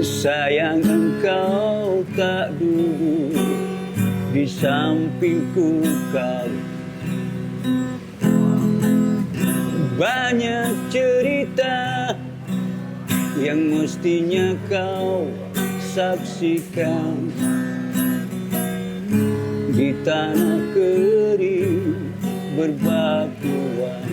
Sayang engkau tak duduk di sampingku kali. Banyak cerita yang mestinya kau saksikan di tanah kering berbatuan.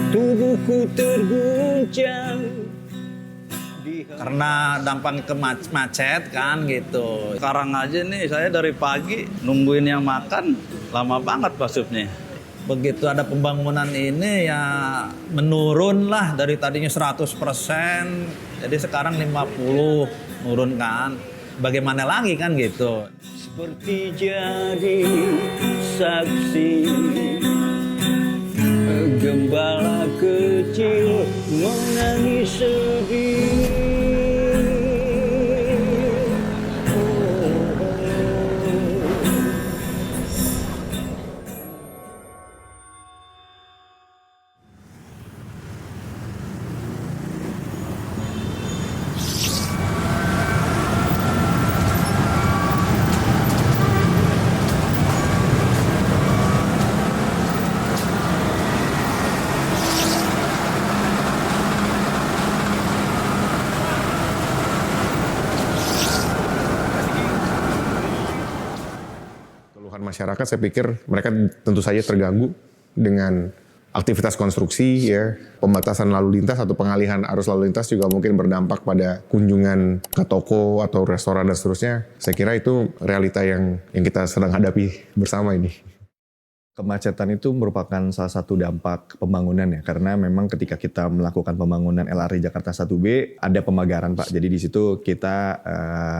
Tubuhku terguncang karena dampak ke macet kan gitu. Sekarang aja nih saya dari pagi nungguin yang makan lama banget masuknya. Begitu ada pembangunan ini ya menurun lah dari tadinya 100%, jadi sekarang 50 nurun kan. Bagaimana lagi kan gitu. Seperti jadi saksi gembala kecil menangis sedih. Masyarakat saya pikir mereka tentu saja terganggu dengan aktivitas konstruksi ya, pembatasan lalu lintas atau pengalihan arus lalu lintas juga mungkin berdampak pada kunjungan ke toko atau restoran dan seterusnya. Saya kira itu realita yang kita sedang hadapi bersama ini. Kemacetan itu merupakan salah satu dampak pembangunan ya, karena memang ketika kita melakukan pembangunan LRT Jakarta 1B ada pemagaran Pak. Jadi di situ kita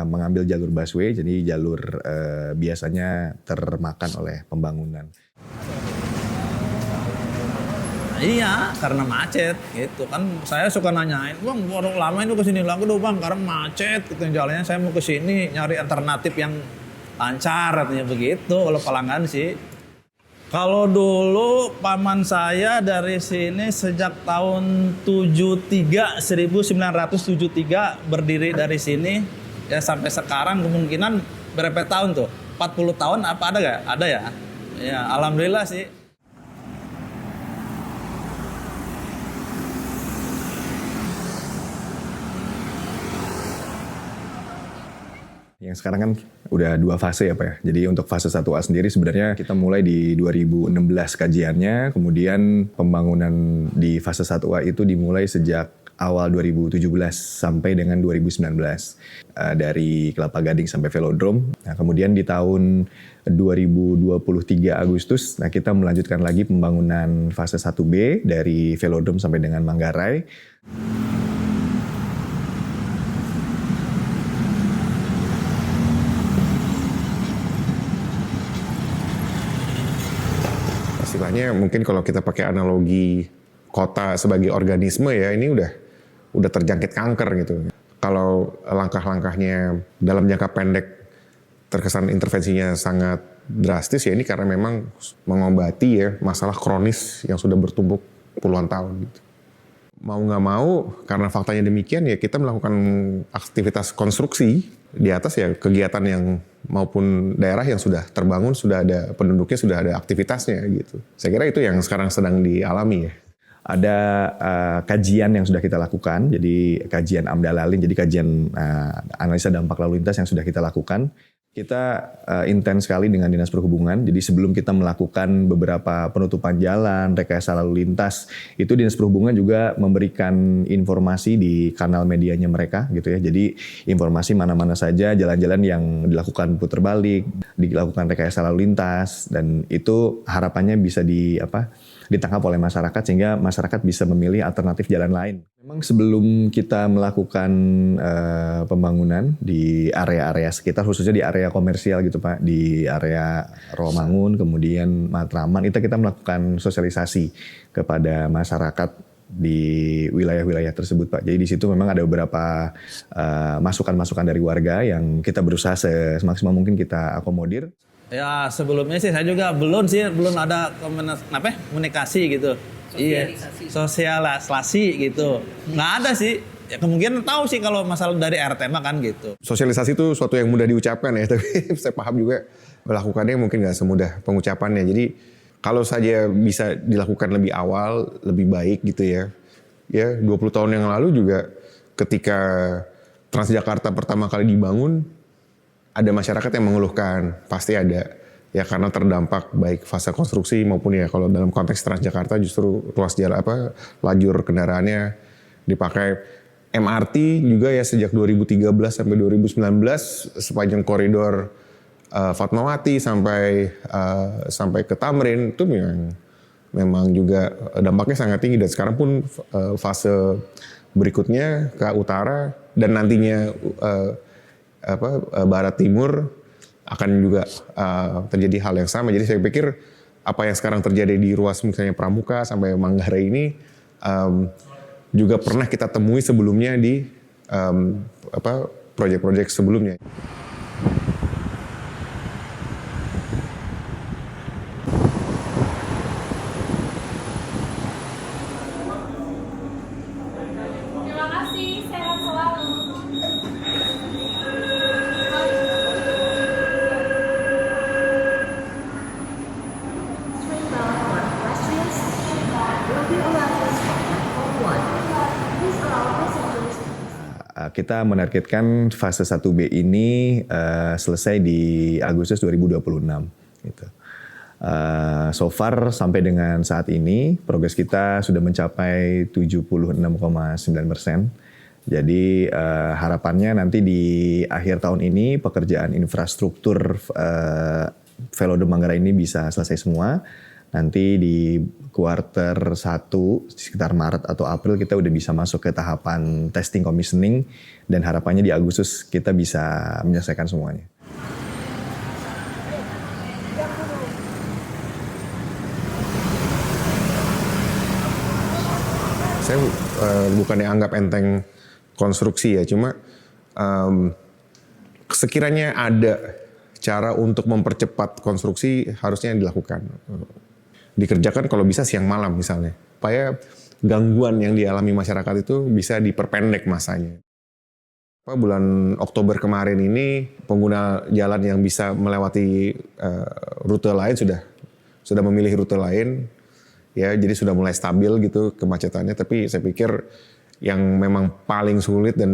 mengambil jalur busway, jadi jalur biasanya termakan oleh pembangunan. Iya, karena macet gitu kan. Saya suka nanyain, "Bang, baru lama itu kesini lagi dong Bang, karena macet." Gitu jalannya saya mau kesini nyari alternatif yang lancar artinya begitu kalau pelanggan sih. Kalau dulu paman saya dari sini sejak tahun 1973 berdiri dari sini ya sampai sekarang kemungkinan berapa tahun tuh? 40 tahun apa ada gak? Ada ya? Ya alhamdulillah sih. Yang sekarang kan udah 2 fase ya Pak ya. Jadi untuk fase 1A sendiri sebenarnya kita mulai di 2016 kajiannya, kemudian pembangunan di fase 1A itu dimulai sejak awal 2017 sampai dengan 2019. Dari Kelapa Gading sampai Velodrome. Nah, kemudian di tahun 2023 Agustus, nah kita melanjutkan lagi pembangunan fase 1B dari Velodrome sampai dengan Manggarai. Istilahnya mungkin kalau kita pakai analogi kota sebagai organisme ya, ini udah terjangkit kanker gitu. Kalau langkah-langkahnya dalam jangka pendek terkesan intervensinya sangat drastis ya, ini karena memang mengobati ya masalah kronis yang sudah bertumpuk puluhan tahun gitu. Mau nggak mau karena faktanya demikian ya kita melakukan aktivitas konstruksi di atas ya kegiatan yang maupun daerah yang sudah terbangun, sudah ada penduduknya, sudah ada aktivitasnya gitu. Saya kira itu yang sekarang sedang dialami ya. Ada kajian yang sudah kita lakukan, jadi kajian AMDALALIN, jadi kajian analisa dampak lalu lintas yang sudah kita lakukan. Kita intens sekali dengan Dinas Perhubungan, jadi sebelum kita melakukan beberapa penutupan jalan, rekayasa lalu lintas, itu Dinas Perhubungan juga memberikan informasi di kanal medianya mereka gitu ya. Jadi informasi mana-mana saja jalan-jalan yang dilakukan putar balik, dilakukan rekayasa lalu lintas, dan itu harapannya bisa ditangkap oleh masyarakat sehingga masyarakat bisa memilih alternatif jalan lain. Memang sebelum kita melakukan pembangunan di area-area sekitar, khususnya di area komersial gitu Pak, di area Rawamangun, kemudian Matraman, itu kita melakukan sosialisasi kepada masyarakat di wilayah-wilayah tersebut Pak. Jadi di situ memang ada beberapa masukan-masukan dari warga yang kita berusaha semaksimal mungkin kita akomodir. Ya sebelumnya sih saya juga belum ada komunikasi gitu. Sosialisasi gitu. Nggak ada sih. Ya kemungkinan tahu sih kalau masalah dari RT mah kan gitu. Sosialisasi itu suatu yang mudah diucapkan ya, tapi saya paham juga melakukannya mungkin nggak semudah pengucapannya. Jadi kalau saja bisa dilakukan lebih awal, lebih baik gitu ya. Ya 20 tahun yang lalu juga ketika Transjakarta pertama kali dibangun, ada masyarakat yang mengeluhkan, pasti ada. Ya karena terdampak baik fase konstruksi maupun ya kalau dalam konteks Transjakarta justru ruas jalan lajur kendaraannya dipakai. MRT juga ya sejak 2013 sampai 2019 sepanjang koridor Fatmawati sampai ke Tamrin itu memang juga dampaknya sangat tinggi, dan sekarang pun fase berikutnya ke utara dan nantinya barat timur akan juga terjadi hal yang sama. Jadi saya pikir apa yang sekarang terjadi di ruas misalnya Pramuka sampai Manggarai ini juga pernah kita temui sebelumnya di proyek-proyek sebelumnya. Terima kasih, sehat selalu. Kita menargetkan fase 1B ini selesai di Agustus 2026. Gitu. So far sampai dengan saat ini progres kita sudah mencapai 76,9%. Jadi harapannya nanti di akhir tahun ini pekerjaan infrastruktur Velodrome Manggarai ini bisa selesai semua. Nanti di kuarter 1 sekitar Maret atau April kita udah bisa masuk ke tahapan testing commissioning, dan harapannya di Agustus kita bisa menyelesaikan semuanya. Saya bukannya anggap enteng konstruksi ya, cuma sekiranya ada cara untuk mempercepat konstruksi harusnya dilakukan. Dikerjakan kalau bisa siang malam misalnya, supaya gangguan yang dialami masyarakat itu bisa diperpendek masanya. Bulan Oktober kemarin ini pengguna jalan yang bisa melewati rute lain sudah memilih rute lain, ya jadi sudah mulai stabil gitu kemacetannya. Tapi saya pikir yang memang paling sulit dan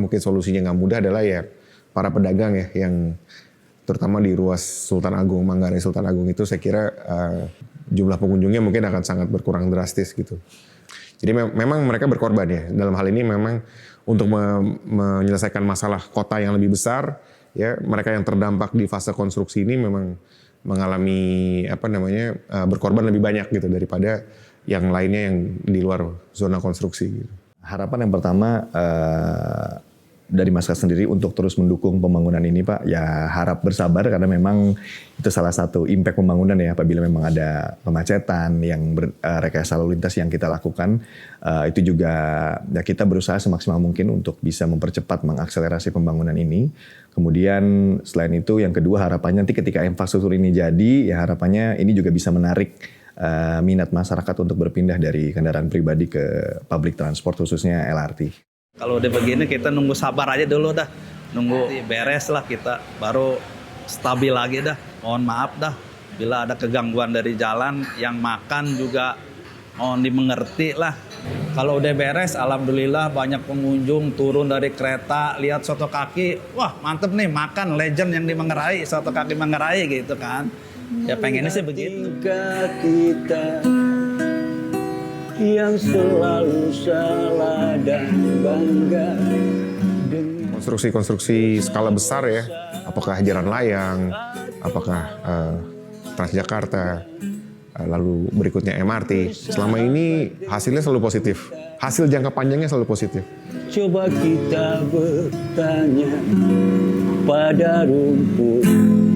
mungkin solusinya nggak mudah adalah ya para pedagang ya, yang terutama di ruas Sultan Agung, Manggarai Sultan Agung itu saya kira jumlah pengunjungnya mungkin akan sangat berkurang drastis gitu. Jadi memang mereka berkorban ya. Dalam hal ini memang untuk menyelesaikan masalah kota yang lebih besar, ya mereka yang terdampak di fase konstruksi ini memang mengalami berkorban lebih banyak gitu daripada yang lainnya yang di luar zona konstruksi gitu. Harapan yang pertama dari masyarakat sendiri untuk terus mendukung pembangunan ini Pak, ya harap bersabar karena memang itu salah satu impact pembangunan ya apabila memang ada kemacetan yang rekayasa lalu lintas yang kita lakukan, itu juga ya kita berusaha semaksimal mungkin untuk bisa mempercepat mengakselerasi pembangunan ini. Kemudian selain itu yang kedua harapannya nanti ketika infrastruktur ini jadi, ya harapannya ini juga bisa menarik minat masyarakat untuk berpindah dari kendaraan pribadi ke public transport khususnya LRT. Kalau udah begini kita nunggu sabar aja dulu dah. Nunggu beres lah kita, baru stabil lagi dah. Mohon maaf dah bila ada kegangguan dari jalan, yang makan juga mohon dimengerti lah. Kalau udah beres, alhamdulillah banyak pengunjung turun dari kereta, lihat soto kaki, wah mantep nih makan legend yang di Manggarai, soto kaki Manggarai gitu kan. Ya pengennya sih begitu. Kita yang selalu salah dan bangga. Konstruksi-konstruksi skala besar ya, apakah jalan layang, apakah Transjakarta, lalu berikutnya MRT. Selama ini hasilnya selalu positif. Hasil jangka panjangnya selalu positif. Coba kita bertanya pada rumput